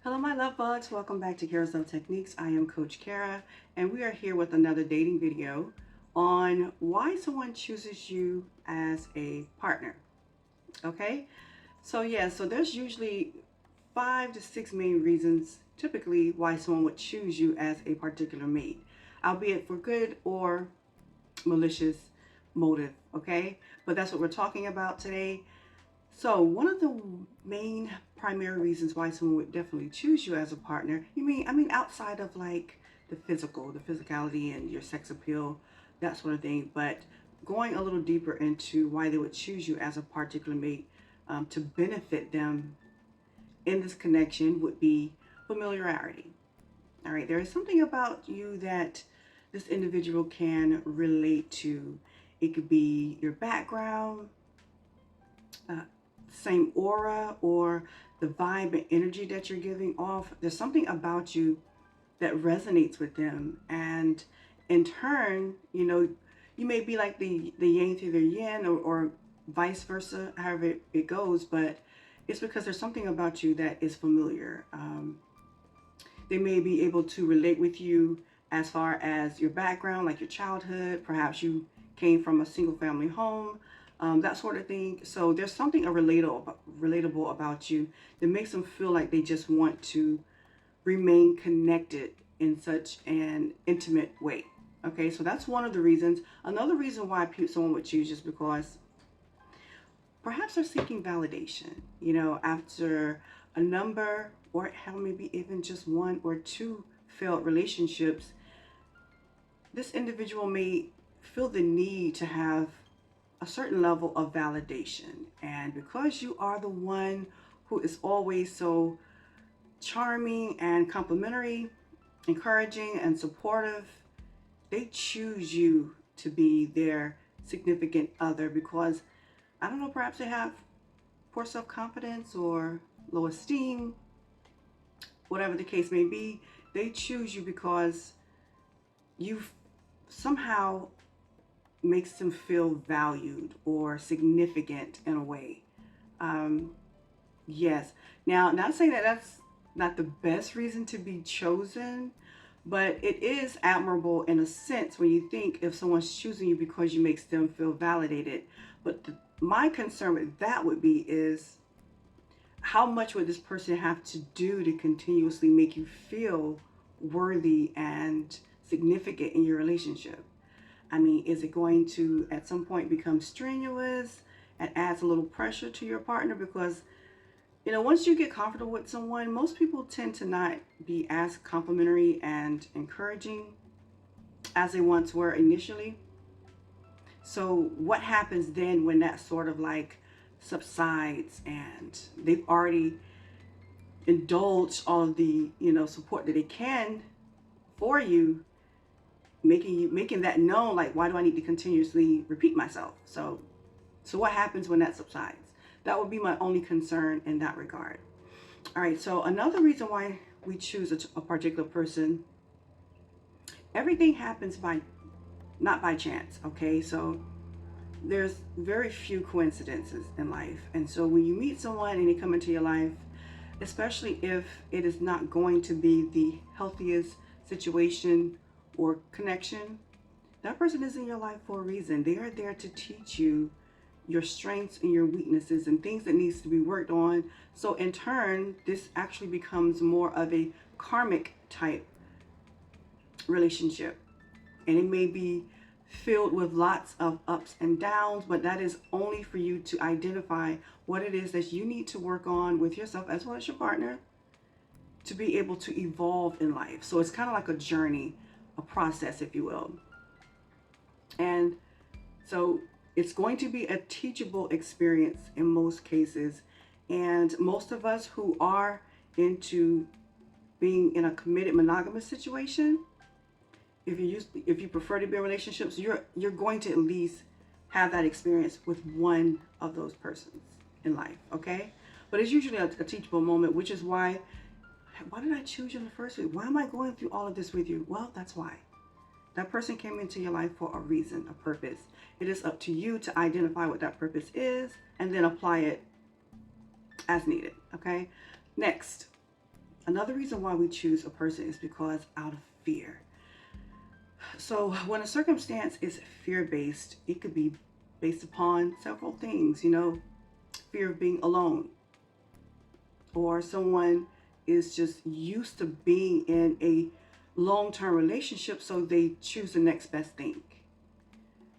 Hello, my love bugs. Welcome back to Kara's Love Techniques. I am Coach Kara, and we are here with another dating video on why someone chooses you as a partner. Okay, so there's usually 5 to 6 main reasons typically why someone would choose you as a particular mate, albeit for good or malicious motive. Okay, but that's what we're talking about today. So, one of the main primary reasons why someone would definitely choose you as a partner, outside of like the physicality and your sex appeal, that sort of thing, but going a little deeper into why they would choose you as a particular mate to benefit them in this connection would be familiarity. All right, there is something about you that this individual can relate to. It could be your background, uh, same aura, or the vibe and energy that you're giving off. There's something about you that resonates with them, and in turn, you may be like the yang to their yin, or vice versa, however it goes. But it's because there's something about you that is familiar. They may be able to relate with you as far as your background, like your childhood. Perhaps you came from a single family home, that sort of thing. So there's something relatable about you that makes them feel like they just want to remain connected in such an intimate way. Okay, so that's one of the reasons. Another reason why someone would choose is because perhaps they're seeking validation, after a number or hell, maybe even just one or two failed relationships. This individual may feel the need to have a certain level of validation. And because you are the one who is always so charming and complimentary, encouraging and supportive, they choose you to be their significant other because, I don't know, perhaps they have poor self confidence or low esteem, whatever the case may be. They choose you because you somehow makes them feel valued or significant in a way. Um, yes. Now, not saying that that's not the best reason to be chosen, but it is admirable in a sense when you think if someone's choosing you because you makes them feel validated. But my concern with that would be is how much would this person have to do to continuously make you feel worthy and significant in your relationship? I mean, is it going to at some point become strenuous and adds a little pressure to your partner? Because, once you get comfortable with someone, most people tend to not be as complimentary and encouraging as they once were initially. So, what happens then when that sort of like subsides and they've already indulged all of the, support that they can for you, making that known, like, why do I need to continuously repeat myself? So what happens when that subsides? That would be my only concern in that regard. All right, so another reason why we choose a particular person, everything happens by not by chance. Okay, so there's very few coincidences in life, and so when you meet someone and they come into your life, especially if it is not going to be the healthiest situation or connection, that person is in your life for a reason. They are there to teach you your strengths and your weaknesses and things that needs to be worked on. So in turn, this actually becomes more of a karmic type relationship. And it may be filled with lots of ups and downs, but that is only for you to identify what it is that you need to work on with yourself as well as your partner to be able to evolve in life. So it's kind of like a journey, a process, if you will. And so it's going to be a teachable experience in most cases. And most of us who are into being in a committed monogamous situation, if you prefer to be in relationships, you're going to at least have that experience with one of those persons in life, okay? But it's usually a teachable moment, which is why did I choose you in the first place? Why am I going through all of this with you? Well, that's why. That person came into your life for a reason, a purpose. It is up to you to identify what that purpose is and then apply it as needed, okay? Next, Another reason why we choose a person is because out of fear. So when a circumstance is fear based, it could be based upon several things, fear of being alone, or someone is just used to being in a long term relationship, so they choose the next best thing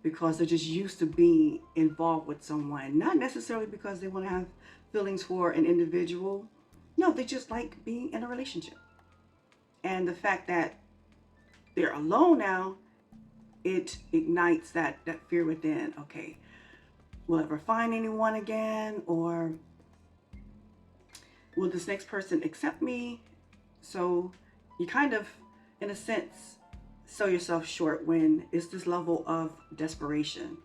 because they're just used to being involved with someone, not necessarily because they want to have feelings for an individual. No, they just like being in a relationship. And the fact that they're alone now, it ignites that fear within. Okay, will I ever find anyone again? Or will this next person accept me? So you kind of, in a sense, sell yourself short when it's this level of desperation.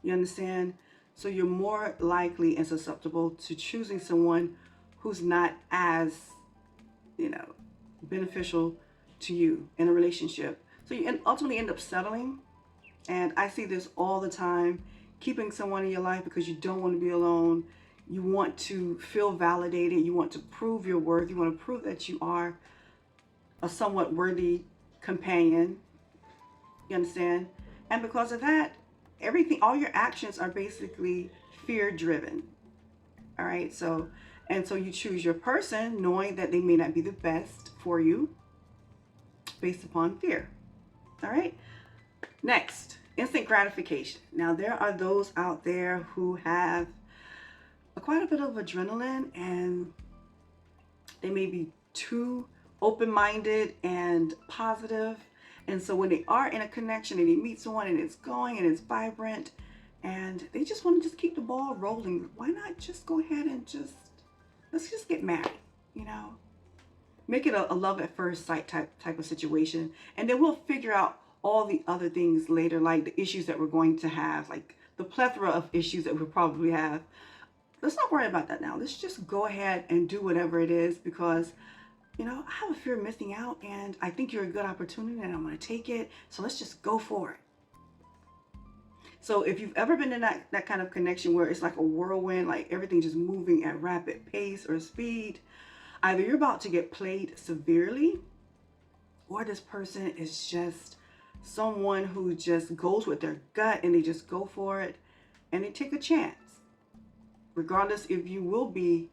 You understand? So you're more likely and susceptible to choosing someone who's not as, you know, beneficial to you in a relationship. So you ultimately end up settling. And I see this all the time, keeping someone in your life because you don't want to be alone. You want to feel validated. You want to prove your worth. You want to prove that you are a somewhat worthy companion. You understand? And because of that, everything, all your actions are basically fear driven. All right. So you choose your person knowing that they may not be the best for you based upon fear. All right. Next, instant gratification. Now, there are those out there who have quite a bit of adrenaline, and they may be too open minded and positive. And so, when they are in a connection and they meet someone and it's going and it's vibrant and they just want to just keep the ball rolling, why not just go ahead and let's just get married, you know? Make it a love at first sight type of situation, and then we'll figure out all the other things later, like the issues that we're going to have, like the plethora of issues that we'll probably have. Let's not worry about that now. Let's just go ahead and do whatever it is because, I have a fear of missing out, and I think you're a good opportunity, and I'm going to take it. So let's just go for it. So if you've ever been in that kind of connection where it's like a whirlwind, like everything just moving at rapid pace or speed, either you're about to get played severely, or this person is just someone who just goes with their gut and they just go for it and they take a chance, regardless if you will be,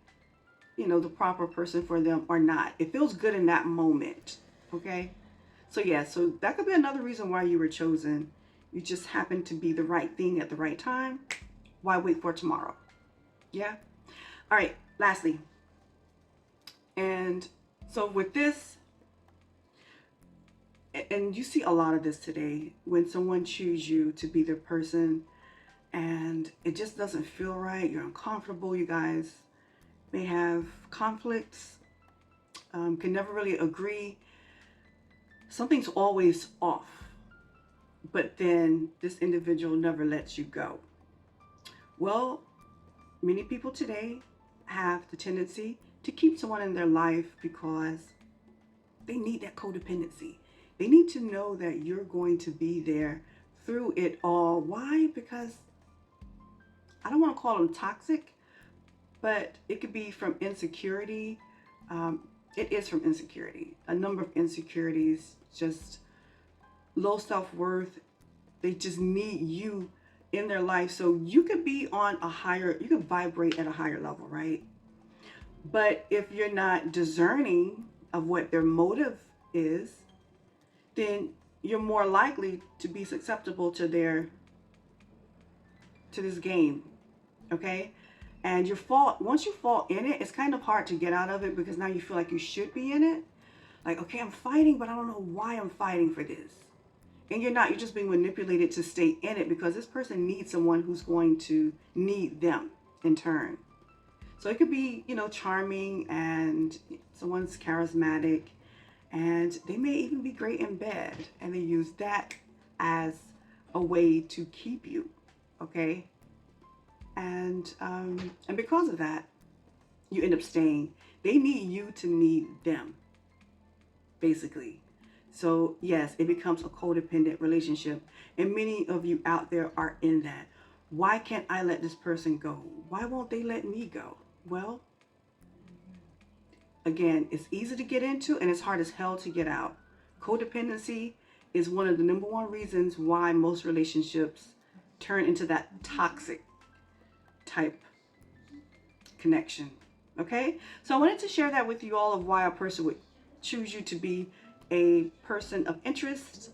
the proper person for them or not. It feels good in that moment. Okay. So yeah, so that could be another reason why you were chosen. You just happen to be the right thing at the right time. Why wait for tomorrow? Yeah. All right. Lastly, and so with this, and you see a lot of this today, when someone chooses you to be their person and it just doesn't feel right, you're uncomfortable, you guys may have conflicts, can never really agree, something's always off, but then this individual never lets you go. Well, many people today have the tendency to keep someone in their life because they need that codependency. They need to know that you're going to be there through it all. Why? Because I don't want to call them toxic, but it could be from insecurity. It is from insecurity. A number of insecurities, just low self-worth. They just need you in their life. So you could be on you could vibrate at a higher level, right? But if you're not discerning of what their motive is, then you're more likely to be susceptible to this game. Okay. And once you fall in it, it's kind of hard to get out of it because now you feel like you should be in it. Like, okay, I'm fighting, but I don't know why I'm fighting for this. And you're not, you're just being manipulated to stay in it because this person needs someone who's going to need them in turn. So it could be, charming and someone's charismatic and they may even be great in bed and they use that as a way to keep you. Okay. And because of that, you end up staying. They need you to need them, basically. So yes, it becomes a codependent relationship. And many of you out there are in that. Why can't I let this person go? Why won't they let me go? Well, again, it's easy to get into and it's hard as hell to get out. Codependency is one of the number one reasons why most relationships turn into that toxic type connection. Okay, so I wanted to share that with you all of why a person would choose you to be a person of interest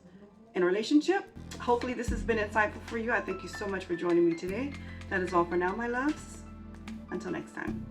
in a relationship. Hopefully this has been insightful for you. I thank you so much for joining me today. That is all for now, my loves. Until next time.